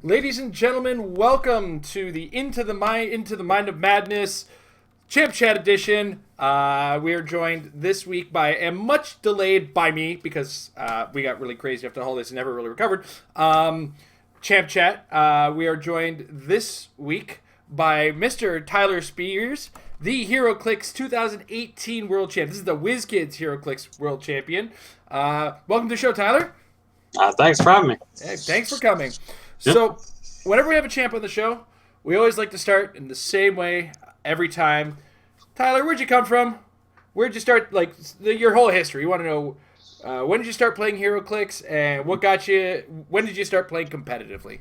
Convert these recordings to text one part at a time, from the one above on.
Ladies and gentlemen, welcome to the Into the Mind of Madness Champ Chat edition. We are joined this week by, and much delayed by me because we got really crazy after the holidays and never really recovered. Champ Chat. We are joined this week by Mr. Tylor Spees, the Heroclix 2018 World Champion. This is the WizKids Heroclix World Champion. Welcome to the show, Tyler. Thanks for having me. Hey, thanks for coming. So, whenever we have a champ on the show, we always like to start in the same way every time. Tyler, where'd you come from? Where'd you start, your whole history? You want to know, when did you start playing Heroclix, and when did you start playing competitively?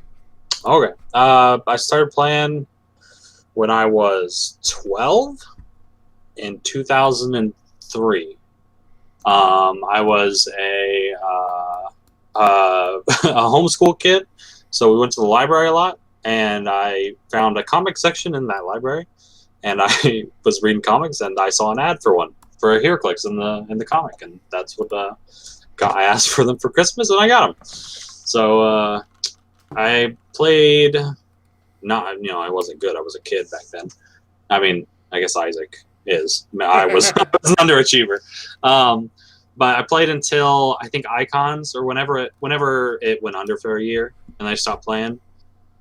Okay. I started playing when I was 12 in 2003. I was a homeschool kid. So we went to the library a lot, and I found a comic section in that library, and I was reading comics, and I saw an ad for a Heroclix in the comic, and that's what I asked for them for Christmas, and I got them. So I played. I wasn't good. I was a kid back then. I mean, I guess Isaac is. I was an underachiever. But I played until I think Icons or whenever it went under for a year, and I stopped playing.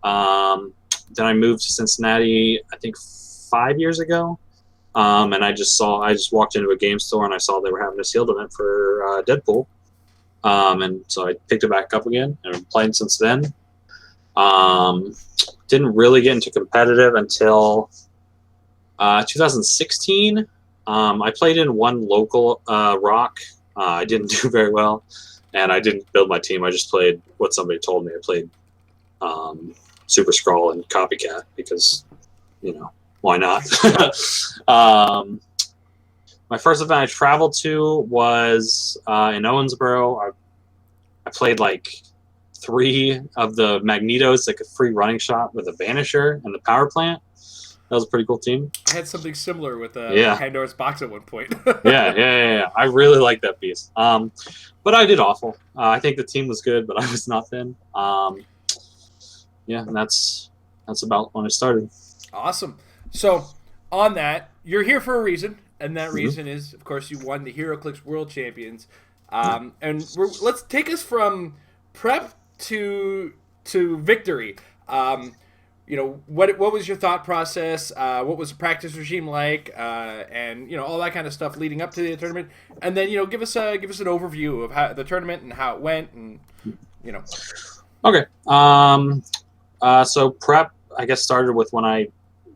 Then I moved to Cincinnati, I think 5 years ago, and I just walked into a game store and I saw they were having a sealed event for Deadpool, and so I picked it back up again and I've played since then. Didn't really get into competitive until 2016. I played in one local rock. I didn't do very well, and I didn't build my team. I just played what somebody told me. I played Super Scroll and Copycat because, why not? My first event I traveled to was in Owensboro. I played like 3 of the Magnetos, like a free running shot with a Vanisher and the Power Plant. That was a pretty cool team. I had something similar with Pandora's Box at one point. Yeah. I really liked that piece. But I did awful. I think the team was good, but I was not thin. And that's about when I started. Awesome. So, on that, you're here for a reason, and that reason is, of course, you won the Heroclix World Champions. And let's take us from prep to victory. What was your thought process? What was the practice regime like? And all that kind of stuff leading up to the tournament. And then give us an overview of how the tournament and how it went, and Okay. So prep, I guess, started with when I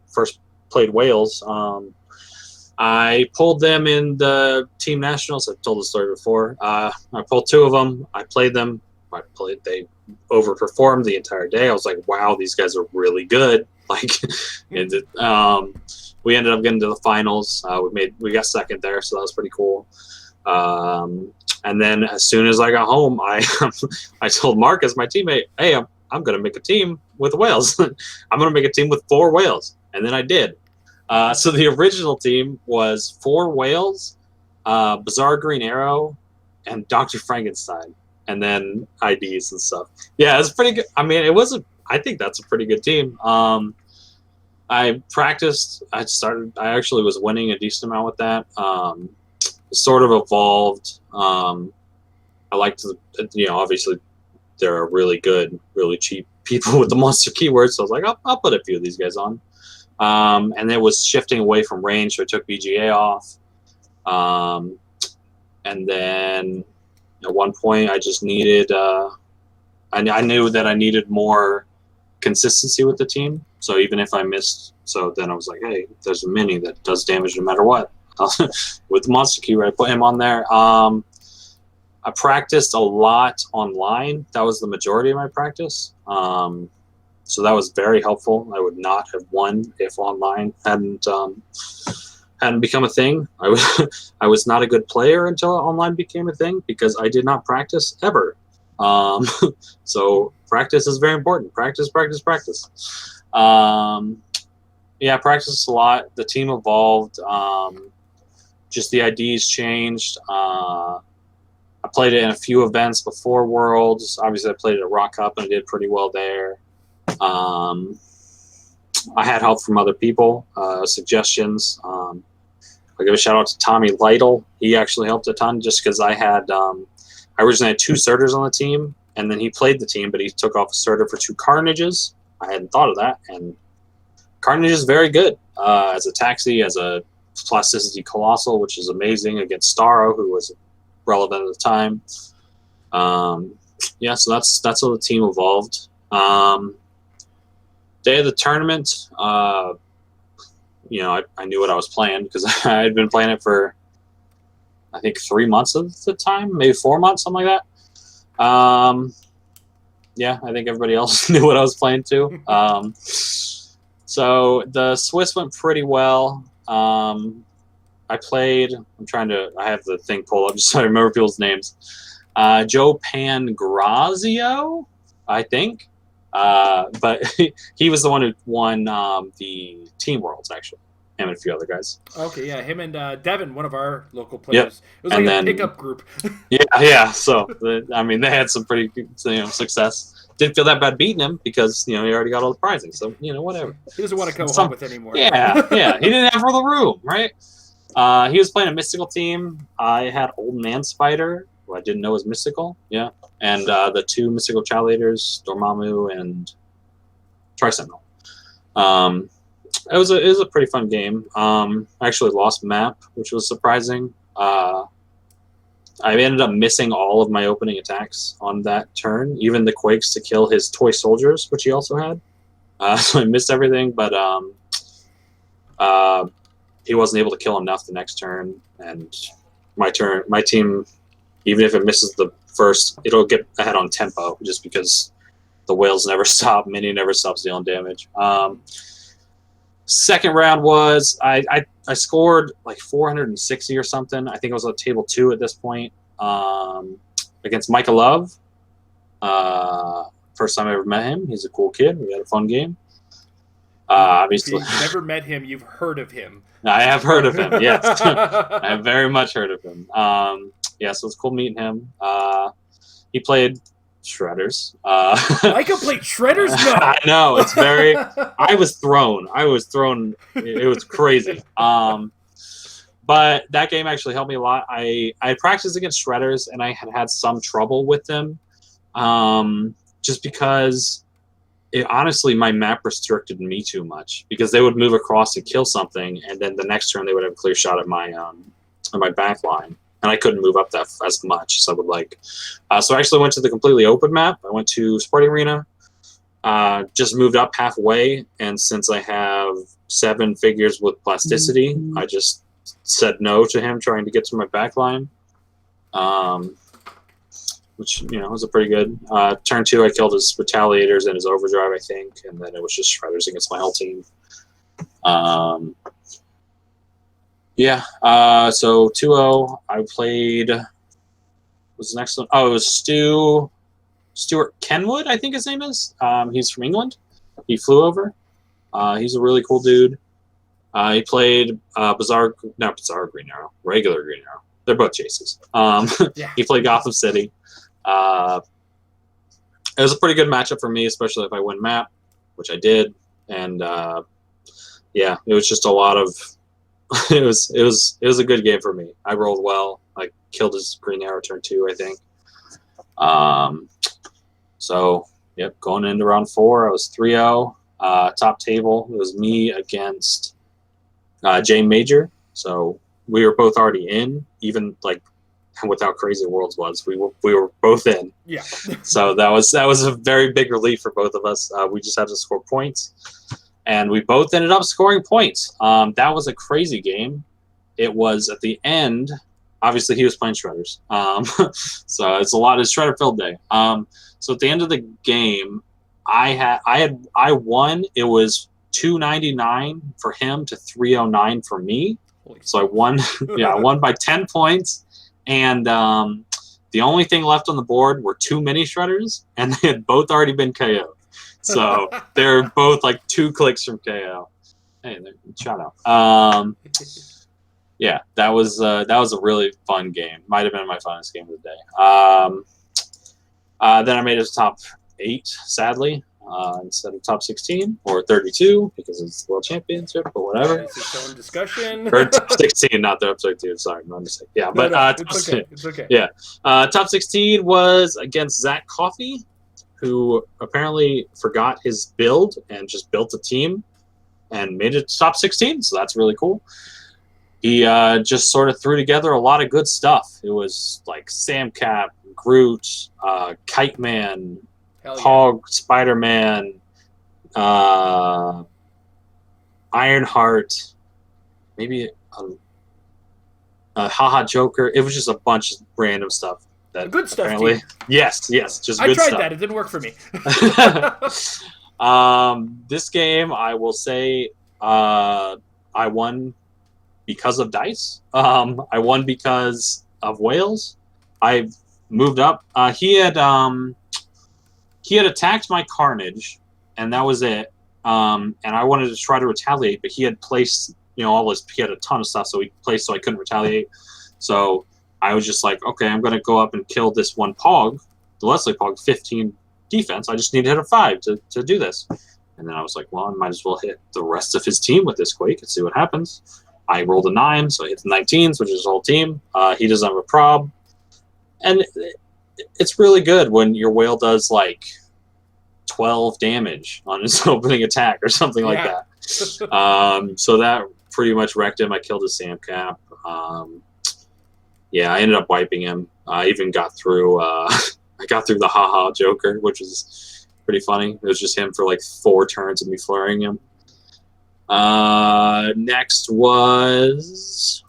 first played Wales. I pulled them in the team nationals. I've told the story before. I pulled 2 of them. I played them. They overperformed the entire day. I was like, wow, these guys are really good. And we ended up getting to the finals. We got second there, so that was pretty cool. And then as soon as I got home, I told Marcus, my teammate, hey, I'm going to make a team with Wales. I'm going to make a team with 4 Wales. And then I did. So the original team was 4 Wales, Bizarre Green Arrow, and Dr. Frankenstein. And then IDs and stuff. Yeah, it's pretty good. I mean, I think that's a pretty good team. I practiced. I actually was winning a decent amount with that. Sort of evolved. I like to, obviously there are really good, really cheap people with the monster keywords. So I was like, I'll put a few of these guys on. And it was shifting away from range, so I took BGA off. And then at one point, I just needed. I knew that I needed more consistency with the team. So even if I missed, then I was like, hey, there's a mini that does damage no matter what. With the monster keyword, I put him on there. I practiced a lot online. That was the majority of my practice. So that was very helpful. I would not have won if online hadn't become a thing. I was not a good player until online became a thing because I did not practice ever. So practice is very important. Practice. I practiced a lot. The team evolved. Just the IDs changed. I played it in a few events before Worlds. Obviously, I played it at Rock Cup and I did pretty well there. I had help from other people, suggestions. I'll give a shout out to Tommy Lytle. He actually helped a ton just because I originally had 2 Surters on the team, and then he played the team, but he took off a Surter for 2 Carnages. I hadn't thought of that, and Carnage is very good as a taxi, as a plasticity colossal, which is amazing against Starro, who was relevant at the time. Yeah, so that's how the team evolved. Day of the tournament, I knew what I was playing because I had been playing it for, I think, 3 months of the time, maybe 4 months, something like that. Yeah, I think everybody else knew what I was playing too. So the Swiss went pretty well. I have the thing pulled up just so I remember people's names. Joe Pangrazio, I think. But he was the one who won the Team Worlds, actually. Him and a few other guys. Okay, yeah, him and Devin, one of our local players. Yep. It was like a pickup group. Yeah. So, they had some pretty success. Didn't feel that bad beating him because, he already got all the prizing. So, whatever. He doesn't want to come home with anymore. Yeah. He didn't have all the room, right? He was playing a mystical team. I had Old Man Spider, who I didn't know was mystical. Yeah. And the 2 mystical child leaders, Dormammu and Trisentinel. It was a pretty fun game. I actually lost map, which was surprising. I ended up missing all of my opening attacks on that turn, even the Quakes to kill his toy soldiers, which he also had. So I missed everything, but he wasn't able to kill enough the next turn. And my team, even if it misses the first, it'll get ahead on tempo just because the whales never stop. Mini never stops dealing damage. Second round was I scored like 460 or something. I think I was on table 2 at this point against Micah Love. First time I ever met him. He's a cool kid. We had a fun game. Obviously, if you've never met him, you've heard of him. I have heard of him. Yes, I have very much heard of him. Yeah, so it's cool meeting him. He played Shredders. Micah played Shredders? No. I know, it's very... I was thrown. It was crazy. But that game actually helped me a lot. I practiced against Shredders, and I had some trouble with them. Just because, honestly, my map restricted me too much. Because they would move across to kill something, and then the next turn they would have a clear shot at my back line. And I couldn't move up that as much, so I would so I actually went to the completely open map. I went to Sporting Arena, just moved up halfway, and since I have 7 figures with plasticity, I just said no to him trying to get to my back line, which was a pretty good. Turn 2, I killed his Retaliators and his Overdrive, I think, and then it was just Shredders against my whole team. Yeah, so 2-0, I played, was the next one? Oh, it was Stuart Kenwood, I think his name is. He's from England. He flew over. He's a really cool dude. He played regular Green Arrow. They're both chases. Yeah. He played Gotham City. It was a pretty good matchup for me, especially if I win map, which I did. And yeah, it was just a lot of... It was a good game for me. I rolled well. I killed his Green Arrow turn 2, I think. So, yep, going into round 4, I was 3-0. Top table, it was me against Jay Major. So we were both already in, even with how crazy Worlds was. We were both in. Yeah. So that was a very big relief for both of us. We just had to score points. And we both ended up scoring points. That was a crazy game. It was at the end. Obviously, he was playing Shredders. So it's a lot of Shredder-filled day. So at the end of the game, I won. It was 299 for him to 309 for me. So I won. Yeah, I won by 10 points. And the only thing left on the board were 2 mini Shredders, and they had both already been KO'd. So they're both 2 clicks from KO. Hey, shout out. Yeah, that was a really fun game. Might have been my funnest game of the day. Then I made it to top 8, sadly. instead of top 16 or 32 because it's the World Championship or whatever. It's its own discussion. Or top 16, not the top 32. Sorry, my mistake. Yeah, but it's okay. It's okay. Yeah, top 16 was against Zach Coffey, who apparently forgot his build and just built a team and made it to top 16. So that's really cool. He just sort of threw together a lot of good stuff. It was like Sam Cap, Groot, Kite Man, Pog, Spider-Man, Ironheart, maybe a Haha Joker. It was just a bunch of random stuff. That good stuff. Apparently, yes, just I good tried stuff. that. It didn't work for me. This game, I will say, I won because of dice. I won because of Wales. I moved up. He had attacked my Carnage, and that was it. And I wanted to try to retaliate, but he had placed, he had a ton of stuff, so he placed so I couldn't retaliate. So I was just like, okay, I'm going to go up and kill this one Pog, the Leslie Pog, 15 defense. I just need to hit a 5 to do this. And then I was like, well, I might as well hit the rest of his team with this Quake and see what happens. I rolled a 9, so I hit the 19s, which is his whole team. He doesn't have a prob. And it's really good when your whale does like 12 damage on his opening attack or something like that. So that pretty much wrecked him. I killed his Sam Cap. I ended up wiping him. I even got through I got through the Haha Joker, which was pretty funny. It was just him for like 4 turns of me flurrying him. Next was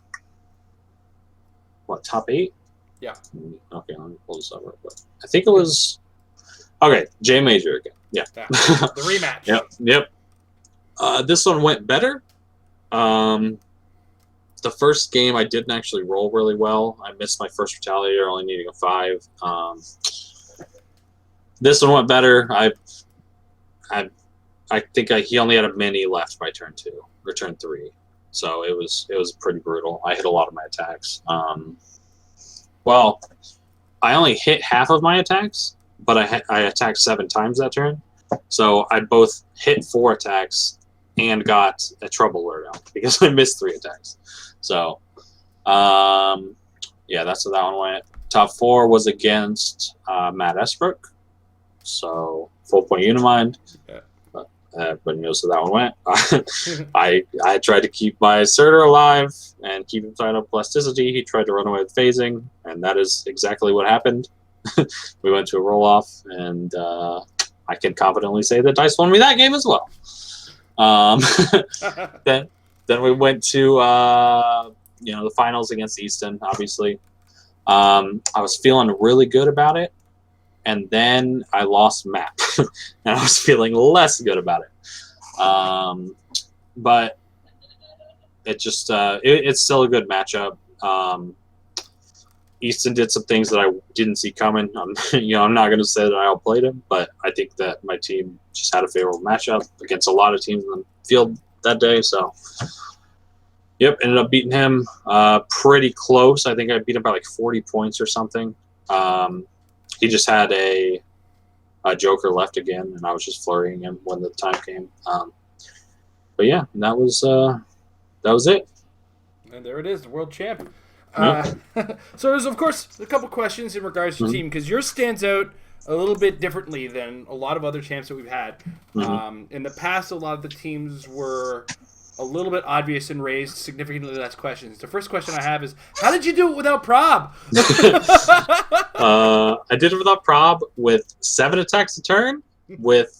what, top 8? Yeah. Okay, let me pull this up real quick. I think it was J Major again. Yeah. The rematch. Yep. This one went better. The first game I didn't actually roll really well. I missed my first Retaliator, only needing a 5. This one went better. I think he only had a mini left by turn 2 or turn 3, so it was pretty brutal. I hit a lot of my attacks. Well, I only hit half of my attacks, but I attacked 7 times that turn, so I both hit 4 attacks and got a trouble alert out because I missed 3 attacks. So, that's how that one went. Top 4 was against Matt Esbrook, so full point Unimind. Yeah. Everybody knows how that one went. I tried to keep my Asserter alive and keep him tied up plasticity. He tried to run away with phasing, and that is exactly what happened. We went to a roll-off, and I can confidently say that Dice won me that game as well. Then we went to the finals against Easton, obviously. I was feeling really good about it, and then I lost map, and I was feeling less good about it. But it just it's still a good matchup. Easton did some things that I didn't see coming. I'm not going to say that I outplayed him, but I think that my team just had a favorable matchup against a lot of teams in the field that day. So, ended up beating him pretty close. I think I beat him by like 40 points or something. He just had a Joker left again, and I was just flurrying him when the time came. But yeah, that was it. And there it is, the world champ. Yep. So there's, of course, a couple questions in regards to your team, because yours stands out a little bit differently than a lot of other champs that we've had. In the past, a lot of the teams were a little bit obvious and raised significantly less questions. The first question I have is, how did you do it without prob? I did it without prob with 7 attacks a turn with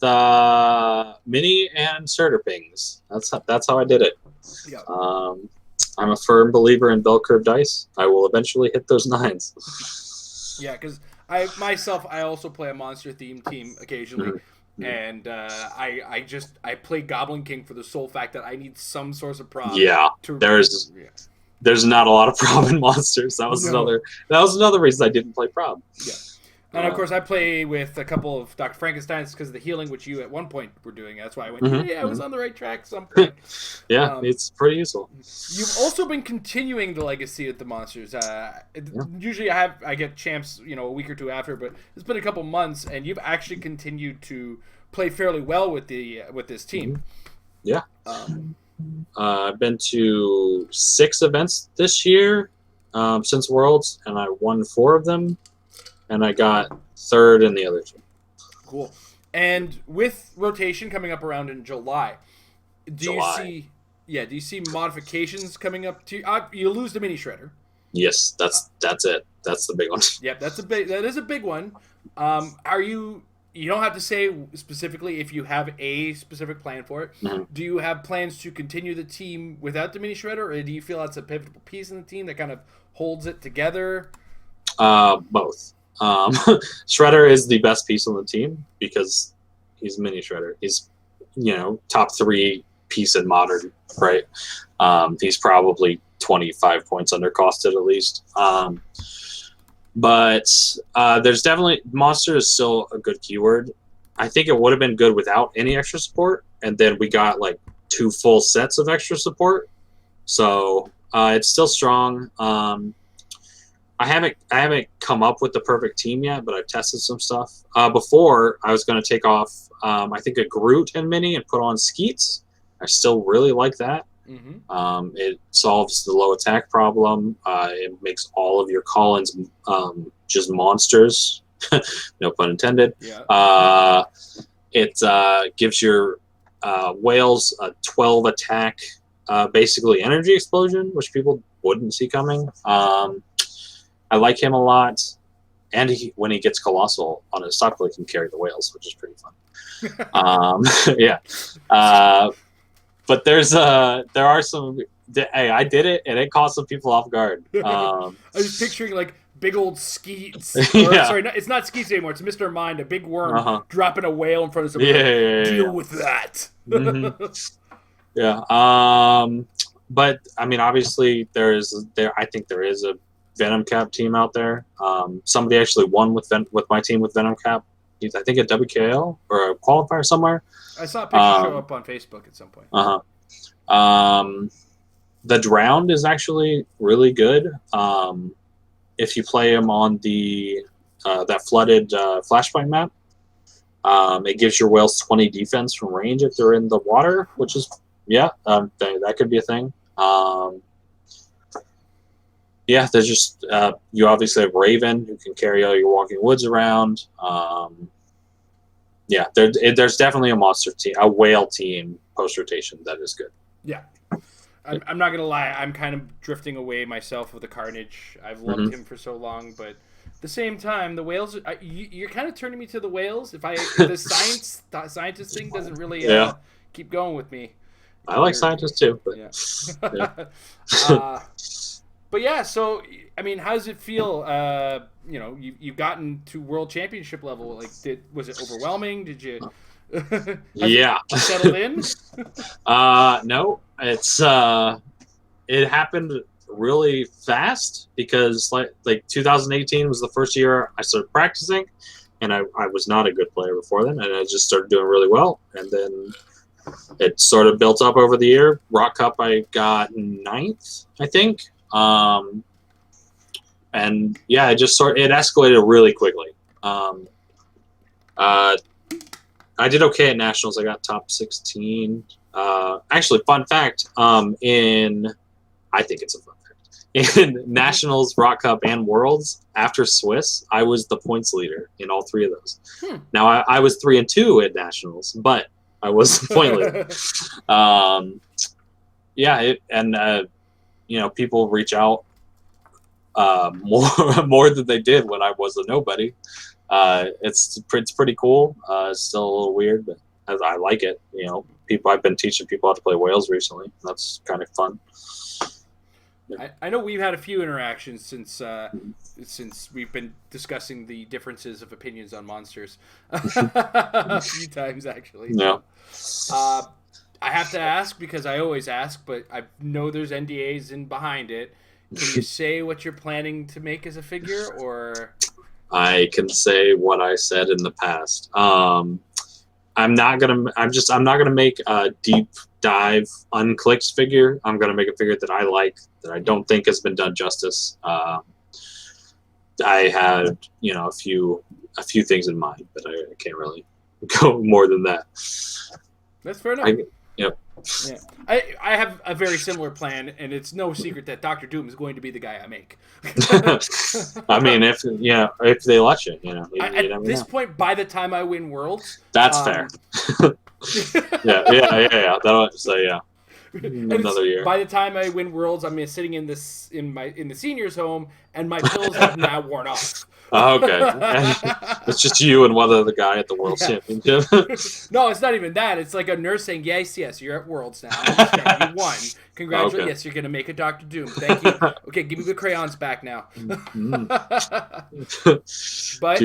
mini and Surtur pings. That's how I did it. Yeah. I'm a firm believer in bell curve dice. I will eventually hit those 9s. Yeah, because I also play a monster themed team occasionally, and I play Goblin King for the sole fact that I need some source of prob. Yeah, there's not a lot of prob in monsters. That was another reason I didn't play prob. Yeah. And of course, I play with a couple of Dr. Frankensteins because of the healing, which you at one point were doing. That's why I went, I was on the right track at some point. Yeah, it's pretty useful. You've also been continuing the legacy of the monsters. Usually I get champs, a week or two after, but it's been a couple months, and you've actually continued to play fairly well with this team. Yeah. I've been to 6 events this year since Worlds, and I won 4 of them, and I got 3rd in the other 2. Cool. And with rotation coming up around in July, do you see modifications coming up to you lose the mini shredder? Yes, that's it. That's the big one. Yep, that is a big one. You don't have to say specifically if you have a specific plan for it. Mm-hmm. Do you have plans to continue the team without the mini shredder, or do you feel that's a pivotal piece in the team that kind of holds it together? Both. Shredder is the best piece on the team because he's mini shredder. He's, top 3 piece in modern, right? He's probably 25 points undercosted at least. But there's definitely monster is still a good keyword. I think it would have been good without any extra support, and then we got like 2 full sets of extra support. So it's still strong. I haven't come up with the perfect team yet, but I've tested some stuff. Before I was going to take off, I think a Groot and Mini and put on Skeets. I still really like that. Mm-hmm. It solves the low attack problem. It makes all of your call-ins just monsters. No pun intended. Yeah. It gives your whales a 12 attack, basically energy explosion, which people wouldn't see coming. I like him a lot, and when he gets Colossal on his stock, he can carry the whales, which is pretty fun. Yeah. But there are some. Hey, I did it, and it caught some people off guard. I was picturing like big old Skeets. Yeah. Sorry, it's not Skeets anymore. It's Mr. Mind, a big worm dropping a whale in front of somebody. Deal with that. Mm-hmm. Yeah. But I mean, obviously, I think there is a Venom Cap team out there. Somebody actually won with my team with Venom Cap. I think at WKL or a qualifier somewhere. I saw a picture show up on Facebook at some point. The Drowned is actually really good. If you play him on the that flooded flashpoint map, it gives your whales 20 defense from range if they're in the water, which is that could be a thing. There's just you obviously have Raven who can carry all your Walking Woods around. There's definitely a monster team, a whale team post rotation that is good. Yeah. I'm not gonna lie, I'm kind of drifting away myself with the Carnage. I've loved him for so long, but at the same time, the whales. You're kind of turning me to the whales. If the scientist thing doesn't really keep going with me. I like scientists too, but but yeah. So I mean, how does it feel? You've gotten to World Championship level. Like, was it overwhelming? Did you? Settled in? No, it happened really fast because like 2018 was the first year I started practicing, and I was not a good player before then, and I just started doing really well, and then it sort of built up over the year. Rock Cup I got 9th, I think, and it just it escalated really quickly. I did okay at nationals. I got top 16. Actually, fun fact. I think it's a fun fact. In nationals, Rock Cup, and Worlds, after Swiss, I was the points leader in all 3 of those. Now I was 3-2 at nationals, but I was the point leader. People reach out more than they did when I was a nobody. It's pretty cool. It's still a little weird, but I like it. I've been teaching people how to play whales recently. That's kind of fun. I know we've had a few interactions since we've been discussing the differences of opinions on monsters a few times actually. No. I have to ask because I always ask, but I know there's NDAs in behind it. Can you say what you're planning to make as a figure, or? I can say what I said in the past. I'm not gonna make a deep dive unclicked figure. I'm gonna make a figure that I like, that I don't think has been done justice. I had a few things in mind, but I can't really go more than that. That's fair enough. Yep. Yeah, I have a very similar plan, and it's no secret that Doctor Doom is going to be the guy I make. I mean, if they let you, you At this point, by the time I win Worlds, that's fair. yeah. Another year. By the time I win Worlds, I'm sitting in the seniors' home, and my pills have now worn off. Okay, it's just you and one other guy at the World Championship. No, it's not even that. It's like a nurse saying, "Yes, you're at Worlds now. I understand. You won. Congratulations. Okay. Yes, you're gonna make a Doctor Doom. Thank you. Okay, give me the crayons back now." But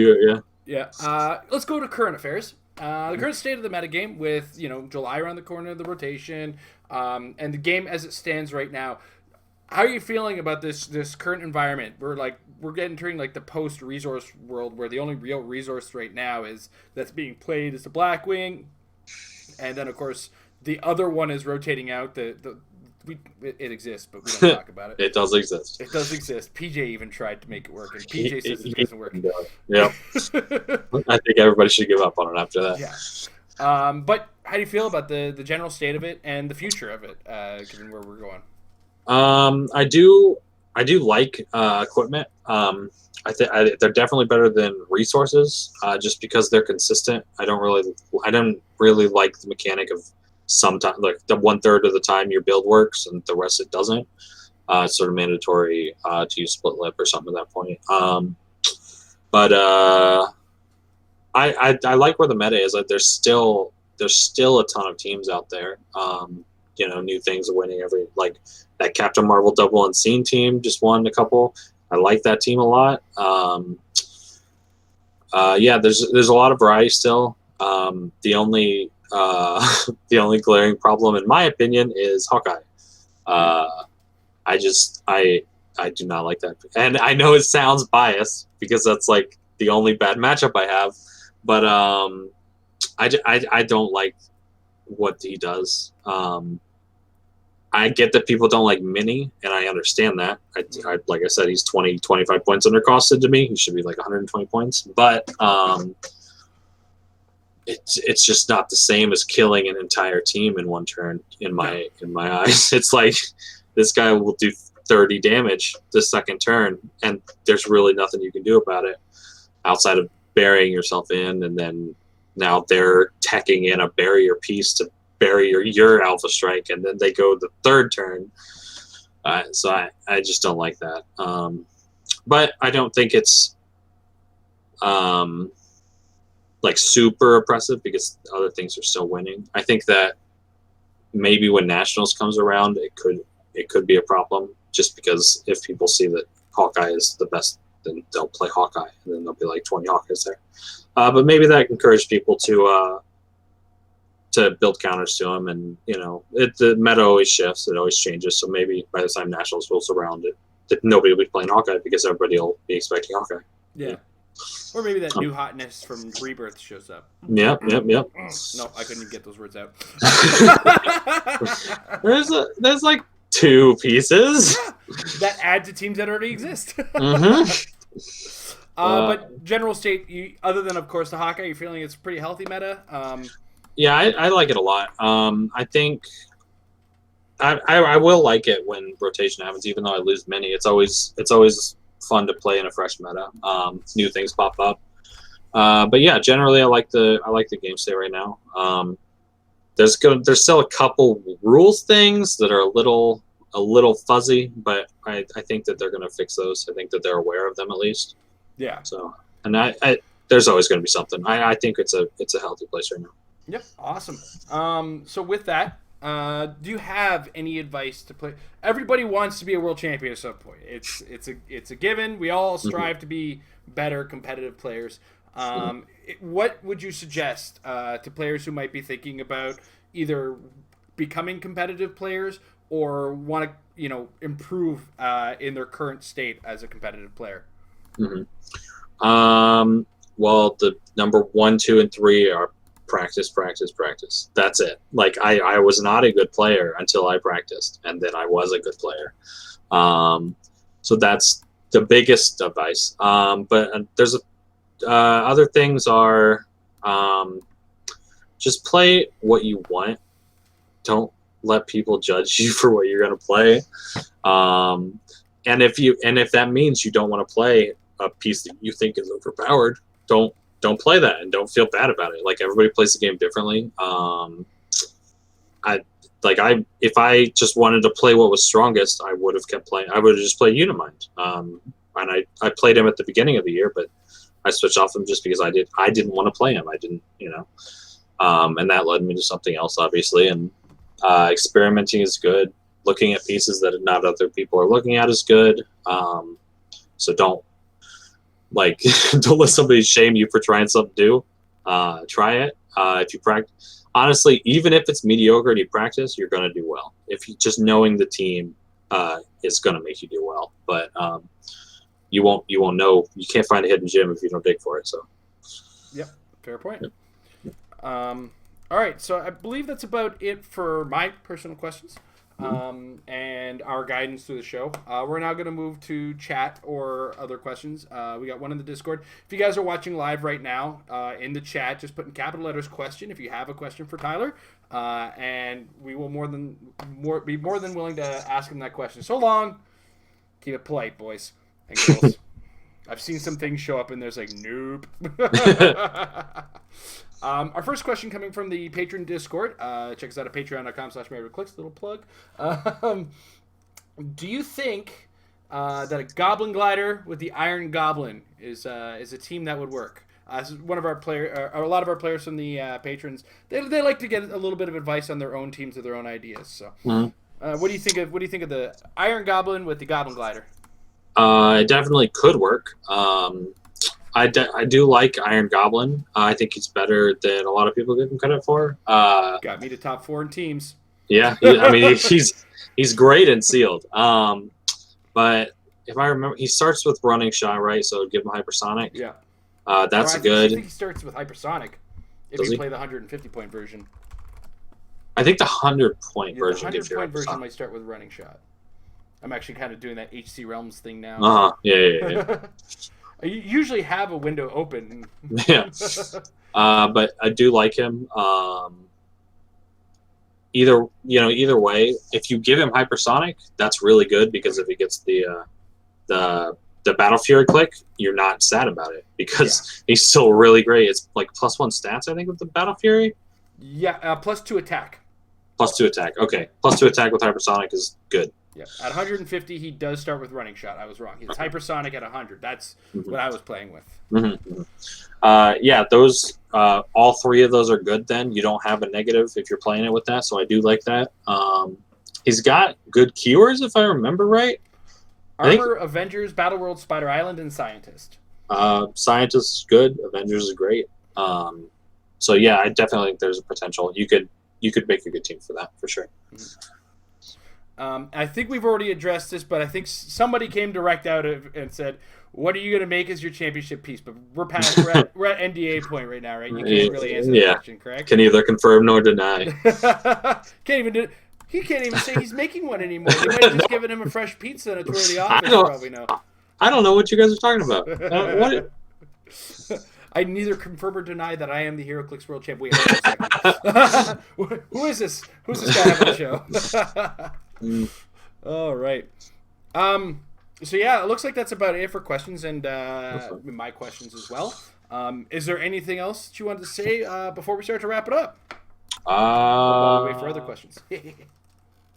let's go to current affairs. The current state of the metagame with July around the corner of the rotation, and the game as it stands right now. How are you feeling about this current environment? We're entering like the post resource world where the only real resource right now that's being played is the Blackwing, and then of course the other one is rotating out. It exists, but we don't talk about it. It does exist. It does exist. PJ even tried to make it work, and PJ says it doesn't work. Yeah, I think everybody should give up on it after that. Yeah. But how do you feel about the general state of it and the future of it, given where we're going? I do like equipment. I think they're definitely better than resources, just because they're consistent. I don't really like the mechanic of sometimes like the 1/3 of the time your build works and the rest it doesn't. It's sort of mandatory to use split lip or something at that point. But I like where the meta is. Like there's still a ton of teams out there. New things are winning every that Captain Marvel Double Unseen team just won a couple. I like that team a lot. There's a lot of variety still. The only glaring problem, in my opinion, is Hawkeye. I do not like that, and I know it sounds biased because that's like the only bad matchup I have, but I don't like what he does. I get that people don't like Mini, and I understand that. I like I said, he's 20-25 points undercosted to me. He should be like 120 points, but it's just not the same as killing an entire team in one turn. In my eyes, it's like this guy will do 30 damage the second turn, and there's really nothing you can do about it outside of burying yourself in, and then now they're teching in a barrier piece to bury your Alpha Strike, and then they go the third turn. So I just don't like that. But I don't think it's like super oppressive because other things are still winning. I think that maybe when Nationals comes around, it could be a problem, just because if people see that Hawkeye is the best, then they'll play Hawkeye, and then there'll be like 20 Hawkeyes there. But maybe that encouraged people to build counters to him, and the meta always shifts, it always changes. So maybe by the time Nationals rolls around, nobody will be playing Hawkeye because everybody will be expecting Hawkeye. Yeah. Or maybe that new hotness from Rebirth shows up. Yep. No, I couldn't even get those words out. There's like 2 pieces that add to teams that already exist. Mm-hmm. But general state, other than of course the Hawkeye, you're feeling it's pretty healthy meta. Yeah, I like it a lot. I think I will like it when rotation happens, even though I lose many. It's always fun to play in a fresh meta. New things pop up. But yeah, generally I like the game state right now. There's still a couple rules things that are a little fuzzy, but I think that they're going to fix those. I think that they're aware of them at least. Yeah. So, and I there's always going to be something. I think it's a healthy place right now. Yep, awesome. So with that, do you have any advice to play? Everybody wants to be a world champion at some point. It's a given. We all strive to be better competitive players. What would you suggest to players who might be thinking about either becoming competitive players or want to improve in their current state as a competitive player? Well, the number 1, 2, and 3 are practice. That's it. Like I was not a good player until I practiced, and then I was a good player. So that's the biggest advice. But there's other things are just play what you want. Don't let people judge you for what you're going to play. And if that means you don't want to play a piece that you think is overpowered, don't play that, and don't feel bad about it. Like, everybody plays the game differently. If I just wanted to play what was strongest, I would have kept playing. I would have just played Unimind. And I played him at the beginning of the year, but I switched off him just because I didn't want to play him. I didn't, and that led me to something else, obviously. And experimenting is good. Looking at pieces that not other people are looking at is good. So don't don't let somebody shame you for trying something new. Try it. If you practice, honestly, even if it's mediocre and you practice, you're going to do well. If you just knowing the team is going to make you do well. But you won't know. You can't find a hidden gem if you don't dig for it. So. Yep. Fair point. Yep. All right. So I believe that's about it for my personal questions. And our guidance through the show. We're now going to move to chat or other questions. We got one in the Discord. If you guys are watching live right now, in the chat, just put in capital letters question if you have a question for Tyler, and we will be more than willing to ask him that question. So long. Keep it polite, boys and girls. I've seen some things show up and there's like, nope. Our first question coming from the Patreon Discord. Check us out at patreon.com/Heroclix. Little plug. Do you think that a Goblin Glider with the Iron Goblin is a team that would work? This is one of our a lot of our players from the patrons. They like to get a little bit of advice on their own teams or their own ideas. So, what do you think of the Iron Goblin with the Goblin Glider? It definitely could work. I do like Iron Goblin. I think he's better than a lot of people give him credit for. Got me to top 4 in teams. Yeah, he's great in sealed. But if I remember, he starts with running shot, right? So give him hypersonic. Yeah. That's I good. think he starts with hypersonic. If you play the 150-point version. I think the 100-point version gives you 100-point version might start with running shot. I'm actually kind of doing that HC Realms thing now. Yeah. I usually have a window open. Yeah. But I do like him. Either way, if you give him hypersonic, that's really good, because if he gets the Battle Fury click, you're not sad about it, because he's still really great. It's like +1 stats, I think, with the Battle Fury. Yeah, +2 attack. +2 attack. Okay, +2 attack with hypersonic is good. Yeah, at 150, he does start with running shot. I was wrong. It's hypersonic at 100. that's what I was playing with. Yeah, those all 3 of those are good. Then you don't have a negative if you're playing it with that. So I do like that. He's got good keywords, if I remember right. Armor, Avengers, Battle World, Spider Island, and Scientist. Scientist is good. Avengers is great. So yeah, I definitely think there's a potential. You could make a good team for that, for sure. I think we've already addressed this, but I think somebody came direct out and said, "What are you going to make as your championship piece?" But we're at NDA point right now, right? You can't really answer the question, correct? Can neither confirm nor deny. He can't even say he's making one anymore. They might have just given him a fresh pizza and a tour of the office. Probably no. I don't know what you guys are talking about. What? I neither confirm or deny that I am the Heroclix World Champion. Wait, hold on a second. Who is this? Who's this guy on the show? All right. So yeah, it looks like that's about it for questions and my questions as well. Is there anything else that you wanted to say before we start to wrap it up? While we wait for other questions.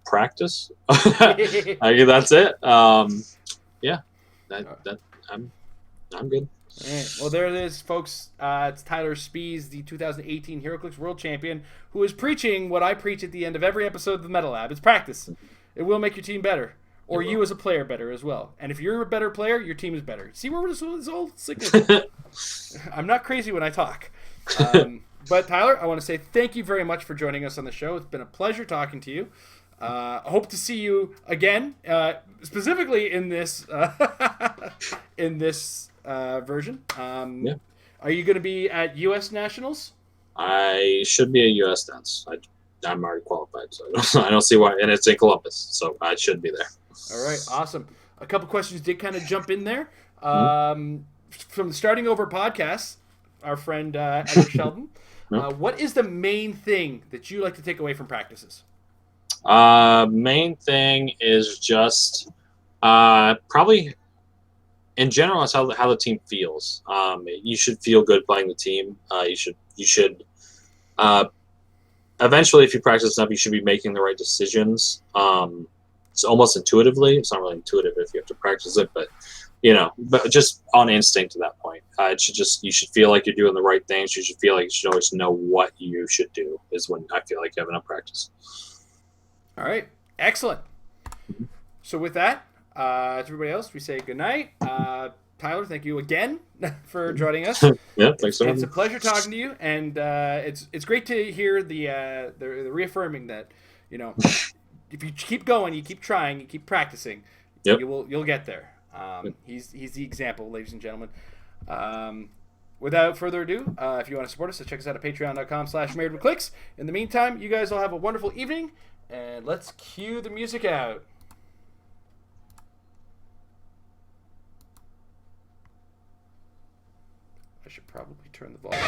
Practice. I guess that's it. Yeah, I'm good. All right. Well, there it is, folks. It's Tylor Spees, the 2018 Heroclix World Champion, who is preaching what I preach at the end of every episode of the Meta Lab. It's practice. It will make your team better, or you as a player better as well. And if you're a better player, your team is better. See where this whole signal? I'm not crazy when I talk. But Tyler, I want to say thank you very much for joining us on the show. It's been a pleasure talking to you. I hope to see you again, specifically in this version. Are you going to be at U.S. Nationals? I should be at U.S. Dance. I'm already qualified, so I don't see why. And it's in Columbus, so I should be there. All right, awesome. A couple questions did kind of jump in there. From the Starting Over podcast, our friend Edward Sheldon What is the main thing that you like to take away from practices? Main thing is just probably in general, it's how the team feels. You should feel good playing the team. You should eventually, if you practice enough, you should be making the right decisions. It's almost intuitively. It's not really intuitive if you have to practice it, but but just on instinct to that point. You should feel like you're doing the right things. You should feel like you should always know what you should do. Is when I feel like you have enough practice. All right, excellent. So with that, to everybody else, we say good night. Tyler, thank you again for joining us. Yeah, thanks. It's a pleasure talking to you, and it's great to hear the reaffirming that if you keep going, you keep trying, you keep practicing, you'll get there. He's the example, ladies and gentlemen. Without further ado, if you want to support us, check us out at patreon.com/marriedwithclicks. In the meantime, you guys all have a wonderful evening, and let's cue the music out. I should probably turn the volume.